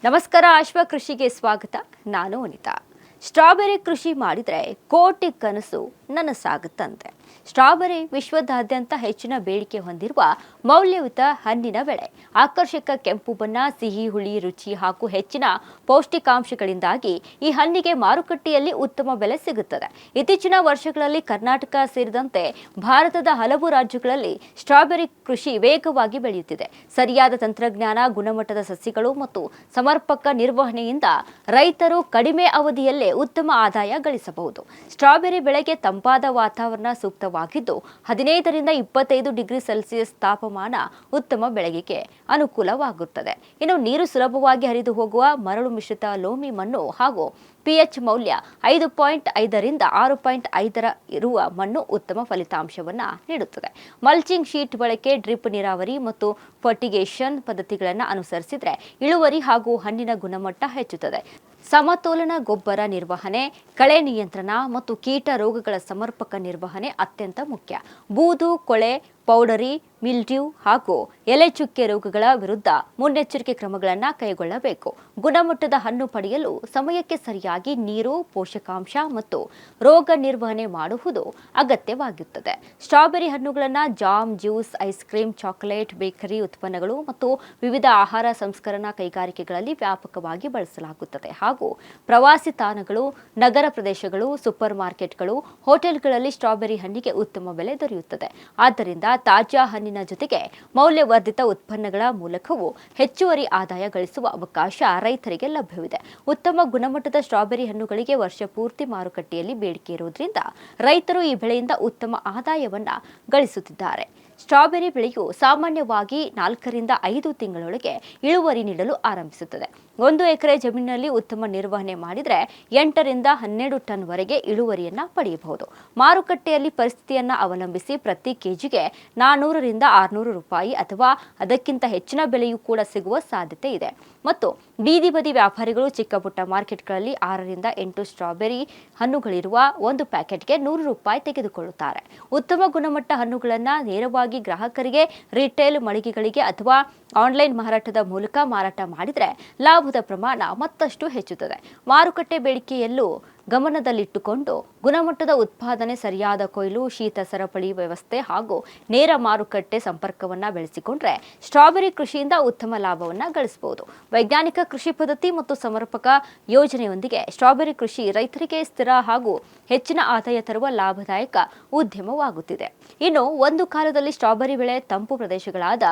ನಮಸ್ಕಾರ, ಅಶ್ವ ಕೃಷಿಗೆ ಸ್ವಾಗತ. ನಾನು ಅನಿತಾ. ಸ್ಟ್ರಾಬೆರಿ ಕೃಷಿ ಮಾಡಿದ್ರೆ ಕೋಟಿ ಕನಸು ನನಸಾಗುತ್ತಂತೆ. ಸ್ಟ್ರಾಬೆರಿ ವಿಶ್ವದಾದ್ಯಂತ ಹೆಚ್ಚಿನ ಬೇಡಿಕೆ ಹೊಂದಿರುವ ಮೌಲ್ಯಯುತ ಹಣ್ಣಿನ ಬೆಳೆ. ಆಕರ್ಷಕ ಕೆಂಪು ಬಣ್ಣ, ಸಿಹಿ ಹುಳಿ ರುಚಿ ಹಾಗೂ ಹೆಚ್ಚಿನ ಪೌಷ್ಟಿಕಾಂಶಗಳಿಂದಾಗಿ ಈ ಹಣ್ಣಿಗೆ ಮಾರುಕಟ್ಟೆಯಲ್ಲಿ ಉತ್ತಮ ಬೆಲೆ ಸಿಗುತ್ತದೆ. ಇತ್ತೀಚಿನ ವರ್ಷಗಳಲ್ಲಿ ಕರ್ನಾಟಕ ಸೇರಿದಂತೆ ಭಾರತದ ಹಲವು ರಾಜ್ಯಗಳಲ್ಲಿ ಸ್ಟ್ರಾಬೆರಿ ಕೃಷಿ ವೇಗವಾಗಿ ಬೆಳೆಯುತ್ತಿದೆ. ಸರಿಯಾದ ತಂತ್ರಜ್ಞಾನ, ಗುಣಮಟ್ಟದ ಸಸಿಗಳು ಮತ್ತು ಸಮರ್ಪಕ ನಿರ್ವಹಣೆಯಿಂದ ರೈತರು ಕಡಿಮೆ ಅವಧಿಯಲ್ಲೇ ಉತ್ತಮ ಆದಾಯ ಗಳಿಸಬಹುದು. ಸ್ಟ್ರಾಬೆರಿ ಬೆಳೆಗೆ ತಂಪಾದ ವಾತಾವರಣ ಸೂಕ್ತವಾಗಿದ್ದು 15 ರಿಂದ 25 ಡಿಗ್ರಿ ಸೆಲ್ಸಿಯಸ್ ತಾಪಮಾನ ಉತ್ತಮ ಬೆಳೆಗೆ ಅನುಕೂಲವಾಗುತ್ತದೆ. ಇನ್ನು ನೀರು ಸುಲಭವಾಗಿ ಹರಿದು ಹೋಗುವ ಮರಳು ಮಿಶ್ರಿತ ಲೋಮಿ ಮಣ್ಣು ಹಾಗೂ ಪಿಎಚ್ ಮೌಲ್ಯ 5.5 ರಿಂದ 6.5 ಇರುವ ಮಣ್ಣು ಉತ್ತಮ ಫಲಿತಾಂಶವನ್ನು ನೀಡುತ್ತದೆ. ಮಲ್ಚಿಂಗ್ ಶೀಟ್ ಬಳಕೆ, ಡ್ರಿಪ್ ನೀರಾವರಿ ಮತ್ತು ಫರ್ಟಿಗೇಷನ್ ಪದ್ಧತಿಗಳನ್ನು ಅನುಸರಿಸಿದರೆ ಇಳುವರಿ ಹಾಗೂ ಹಣ್ಣಿನ ಗುಣಮಟ್ಟ ಹೆಚ್ಚುತ್ತದೆ. ಸಮತೋಲನ ಗೊಬ್ಬರ ನಿರ್ವಹಣೆ, ಕಳೆ ನಿಯಂತ್ರಣ ಮತ್ತು ಕೀಟ ರೋಗಗಳ ಸಮರ್ಪಕ ನಿರ್ವಹಣೆ ಅತ್ಯಂತ ಮುಖ್ಯ. ಬೂದು, ಕೊಳೆ, ಪೌಡರಿ, ಮಿಲ್ಡ್ಯೂ ಹಾಗೂ ಎಲೆ ಚುಕ್ಕೆ ರೋಗಗಳ ವಿರುದ್ಧ ಮುನ್ನೆಚ್ಚರಿಕೆ ಕ್ರಮಗಳನ್ನು ಕೈಗೊಳ್ಳಬೇಕು. ಗುಣಮಟ್ಟದ ಹಣ್ಣು ಪಡೆಯಲು ಸಮಯಕ್ಕೆ ಸರಿಯಾಗಿ ನೀರು, ಪೋಷಕಾಂಶ ಮತ್ತು ರೋಗ ನಿರ್ವಹಣೆ ಮಾಡುವುದು ಅಗತ್ಯವಾಗಿರುತ್ತದೆ. ಸ್ಟ್ರಾಬೆರಿ ಹಣ್ಣುಗಳನ್ನು jam, juice, ice cream, chocolate, bakery ಉತ್ಪನ್ನಗಳು ಮತ್ತು ವಿವಿಧ ಆಹಾರ ಸಂಸ್ಕರಣಾ ಕೈಗಾರಿಕೆಗಳಲ್ಲಿ ವ್ಯಾಪಕವಾಗಿ ಬಳಸಲಾಗುತ್ತದೆ ಹಾಗೂ ಪ್ರವಾಸಿ ತಾಣಗಳು, ನಗರ ಪ್ರದೇಶಗಳು, ಸೂಪರ್ ಮಾರ್ಕೆಟ್ಗಳು, ಹೋಟೆಲ್ಗಳಲ್ಲಿ ಸ್ಟ್ರಾಬೆರಿ ಹಣ್ಣಿಗೆ ಉತ್ತಮ ಬೆಲೆ ದೊರೆಯುತ್ತದೆ. ಆದ್ದರಿಂದ ತಾಜಾ ಹಣ್ಣಿನ ಜೊತೆಗೆ ಮೌಲ್ಯವರ್ಧಿತ ಉತ್ಪನ್ನಗಳ ಮೂಲಕವೂ ಹೆಚ್ಚುವರಿ ಆದಾಯ ಗಳಿಸುವ ಅವಕಾಶ ರೈತರಿಗೆ ಲಭ್ಯವಿದೆ. ಉತ್ತಮ ಗುಣಮಟ್ಟದ ಸ್ಟ್ರಾಬೆರಿ ಹಣ್ಣುಗಳಿಗೆ ವರ್ಷ ಪೂರ್ತಿ ಮಾರುಕಟ್ಟೆಯಲ್ಲಿ ಬೇಡಿಕೆ ಇರುವುದರಿಂದ ರೈತರು ಈ ಬೆಳೆಯಿಂದ ಉತ್ತಮ ಆದಾಯವನ್ನು ಗಳಿಸುತ್ತಿದ್ದಾರೆ. ಸ್ಟ್ರಾಬೆರಿ ಬೆಳೆಯು ಸಾಮಾನ್ಯವಾಗಿ 4 ರಿಂದ 5 ತಿಂಗಳೊಳಗೆ ಇಳುವರಿ ನೀಡಲು ಆರಂಭಿಸುತ್ತದೆ. 1 ಎಕರೆ ಜಮೀನಿನಲ್ಲಿ ಉತ್ತಮ ನಿರ್ವಹಣೆ ಮಾಡಿದರೆ 8 ರಿಂದ 12 ಟನ್ ವರೆಗೆ ಇಳುವರಿಯನ್ನು ಪಡೆಯಬಹುದು. ಮಾರುಕಟ್ಟೆಯಲ್ಲಿ ಪರಿಸ್ಥಿತಿಯನ್ನು ಅವಲಂಬಿಸಿ ಪ್ರತಿ ಕೆಜಿಗೆ 400 ರಿಂದ 600 ರೂಪಾಯಿ ಅಥವಾ ಅದಕ್ಕಿಂತ ಹೆಚ್ಚಿನ ಬೆಲೆಯೂ ಕೂಡ ಸಿಗುವ ಸಾಧ್ಯತೆ ಇದೆ. ಮತ್ತು ಬೀದಿ ಬದಿ ವ್ಯಾಪಾರಿಗಳು ಚಿಕ್ಕ ಪುಟ್ಟ ಮಾರ್ಕೆಟ್ಗಳಲ್ಲಿ 6 ರಿಂದ 8 ಸ್ಟ್ರಾಬೆರಿ ಹಣ್ಣುಗಳಿರುವ ಒಂದು ಪ್ಯಾಕೆಟ್ಗೆ 100 ರೂಪಾಯಿ ತೆಗೆದುಕೊಳ್ಳುತ್ತಾರೆ. ಉತ್ತಮ ಗುಣಮಟ್ಟ ಹಣ್ಣುಗಳನ್ನು ನೇರವಾಗಿ ಗ್ರಾಹಕರಿಗೆ ರಿಟೇಲ್ ಮಳಿಗೆಗಳಿಗೆ ಅಥವಾ ಆನ್ಲೈನ್ ಮಾರಾಟದ ಮೂಲಕ ಮಾರಾಟ ಮಾಡಿದರೆ ಲಾಭದ ಪ್ರಮಾಣ ಮತ್ತಷ್ಟು ಹೆಚ್ಚುತ್ತದೆ. ಮಾರುಕಟ್ಟೆ ಬೇಡಿಕೆಯಲ್ಲೂ ಗಮನದಲ್ಲಿಟ್ಟುಕೊಂಡು ಗುಣಮಟ್ಟದ ಉತ್ಪಾದನೆ, ಸರಿಯಾದ ಕೊಯ್ಲು, ಶೀತ ಸರಪಳಿ ವ್ಯವಸ್ಥೆ ಹಾಗೂ ನೇರ ಮಾರುಕಟ್ಟೆ ಸಂಪರ್ಕವನ್ನು ಬೆಳೆಸಿಕೊಂಡ್ರೆ ಸ್ಟ್ರಾಬೆರಿ ಕೃಷಿಯಿಂದ ಉತ್ತಮ ಲಾಭವನ್ನು ಗಳಿಸಬಹುದು. ವೈಜ್ಞಾನಿಕ ಕೃಷಿ ಪದ್ಧತಿ ಮತ್ತು ಸಮರ್ಪಕ ಯೋಜನೆಯೊಂದಿಗೆ ಸ್ಟ್ರಾಬೆರಿ ಕೃಷಿ ರೈತರಿಗೆ ಸ್ಥಿರ ಹಾಗೂ ಹೆಚ್ಚಿನ ಆದಾಯ ತರುವ ಲಾಭದಾಯಕ ಉದ್ಯಮವಾಗುತ್ತಿದೆ. ಇನ್ನು ಒಂದು ಕಾಲದಲ್ಲಿ ಸ್ಟ್ರಾಬೆರಿ ಬೆಳೆ ತಂಪು ಪ್ರದೇಶಗಳಾದ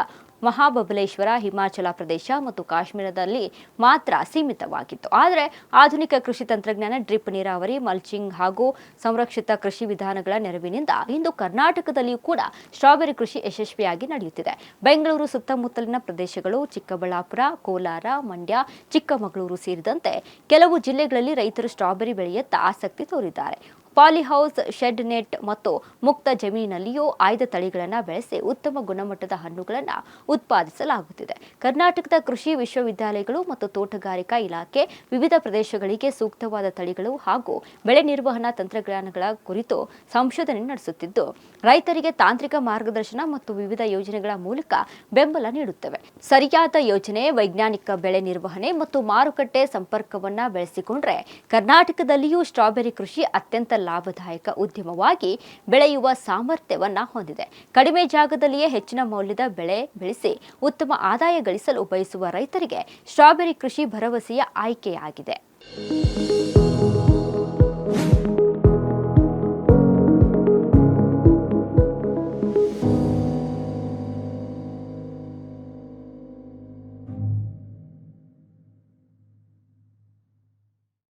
ಮಹಾಬಲೇಶ್ವರ, ಹಿಮಾಚಲ ಪ್ರದೇಶ ಮತ್ತು ಕಾಶ್ಮೀರದಲ್ಲಿ ಮಾತ್ರ ಸೀಮಿತವಾಗಿತ್ತು. ಆದರೆ ಆಧುನಿಕ ಕೃಷಿ ತಂತ್ರಜ್ಞಾನ, ಡ್ರಿಪ್ ನೀರಾವರಿ, ಮಲ್ಚಿಂಗ್ ಹಾಗೂ ಸಂರಕ್ಷಿತ ಕೃಷಿ ವಿಧಾನಗಳ ನೆರವಿನಿಂದ ಇಂದು ಕರ್ನಾಟಕದಲ್ಲಿಯೂ ಕೂಡ ಸ್ಟ್ರಾಬೆರಿ ಕೃಷಿ ಯಶಸ್ವಿಯಾಗಿ ನಡೆಯುತ್ತಿದೆ. ಬೆಂಗಳೂರು ಸುತ್ತಮುತ್ತಲಿನ ಪ್ರದೇಶಗಳು, ಚಿಕ್ಕಬಳ್ಳಾಪುರ, ಕೋಲಾರ, ಮಂಡ್ಯ, ಚಿಕ್ಕಮಗಳೂರು ಸೇರಿದಂತೆ ಕೆಲವು ಜಿಲ್ಲೆಗಳಲ್ಲಿ ರೈತರು ಸ್ಟ್ರಾಬೆರಿ ಬೆಳೆಯತ್ತ ಆಸಕ್ತಿ ತೋರಿದ್ದಾರೆ. ಪಾಲಿಹೌಸ್, ಶೆಡ್ ನೆಟ್ ಮತ್ತು ಮುಕ್ತ ಜಮೀನಿನಲ್ಲಿಯೂ ಆಯ್ದ ತಳಿಗಳನ್ನು ಬೆಳೆಸಿ ಉತ್ತಮ ಗುಣಮಟ್ಟದ ಹಣ್ಣುಗಳನ್ನು ಉತ್ಪಾದಿಸಲಾಗುತ್ತಿದೆ. ಕರ್ನಾಟಕದ ಕೃಷಿ ವಿಶ್ವವಿದ್ಯಾಲಯಗಳು ಮತ್ತು ತೋಟಗಾರಿಕಾ ಇಲಾಖೆ ವಿವಿಧ ಪ್ರದೇಶಗಳಿಗೆ ಸೂಕ್ತವಾದ ತಳಿಗಳು ಹಾಗೂ ಬೆಳೆ ನಿರ್ವಹಣಾ ತಂತ್ರಜ್ಞಾನಗಳ ಕುರಿತು ಸಂಶೋಧನೆ ನಡೆಸುತ್ತಿದ್ದು ರೈತರಿಗೆ ತಾಂತ್ರಿಕ ಮಾರ್ಗದರ್ಶನ ಮತ್ತು ವಿವಿಧ ಯೋಜನೆಗಳ ಮೂಲಕ ಬೆಂಬಲ ನೀಡುತ್ತವೆ. ಸರಿಯಾದ ಯೋಜನೆ, ವೈಜ್ಞಾನಿಕ ಬೆಳೆ ನಿರ್ವಹಣೆ ಮತ್ತು ಮಾರುಕಟ್ಟೆ ಸಂಪರ್ಕವನ್ನು ಬೆಳೆಸಿಕೊಂಡ್ರೆ ಕರ್ನಾಟಕದಲ್ಲಿಯೂ ಸ್ಟ್ರಾಬೆರಿ ಕೃಷಿ ಅತ್ಯಂತ ಲಾಭದಾಯಕ ಉದ್ಯಮವಾಗಿ ಬೆಳೆಯುವ ಸಾಮರ್ಥ್ಯವನ್ನ ಹೊಂದಿದೆ. ಕಡಿಮೆ ಜಾಗದಲ್ಲಿಯೇ ಹೆಚ್ಚಿನ ಮೌಲ್ಯದ ಬೆಳೆ ಬೆಳೆಸಿ ಉತ್ತಮ ಆದಾಯ ಗಳಿಸಲು ಬಯಸುವ ರೈತರಿಗೆ ಸ್ಟ್ರಾಬೆರಿ ಕೃಷಿ ಭರವಸೆಯ ಆಯ್ಕೆಯಾಗಿದೆ.